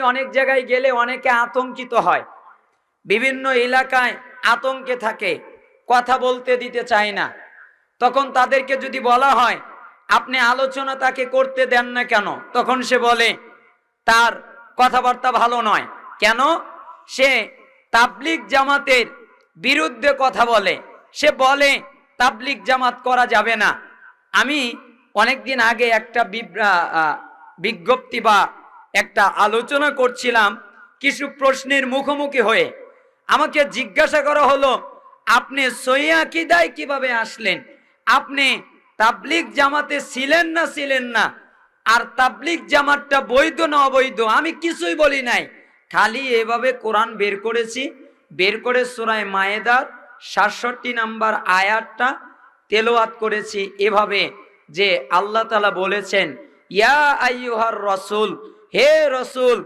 অনেক জায়গায় গেলে অনেকে আতঙ্কিত হয়, বিভিন্ন এলাকায় আতঙ্কে থাকে, কথা বলতে দিতে চায় না। তখন তাদেরকে যদি বলা হয় আপনি আলোচনা তাকে করতে দেন না কেন, তখন সে বলে তার কথাবার্তা ভালো নয়। কেন? সে তাবলিগ জামাতের বিরুদ্ধে কথা বলে, সে বলে তাবলিগ জামাত করা যাবে না। আমি অনেকদিন আগে একটা বিজ্ঞপ্তি বা একটা আলোচনা করছিলাম, কিছু প্রশ্নের মুখোমুখি হয়ে আমাকে জিজ্ঞাসা করা হলো আপনি সহিহ আকীদায় কিভাবে আসলেন, আপনি তাবলিগ জামাতে ছিলেন না, আর তাবলিগ জামাতটা বৈধ না অবৈধ? আমি কিছুই বলি নাই, খালি এভাবে কোরআন বের করেছি, বের করে সূরা মায়েদার ৬৭ নম্বর আয়াতটা তেলাওয়াত করেছি এভাবে যে আল্লাহ তাআলা বলেছেন ইয়া আইয়ুহার রাসূল, হে রাসূল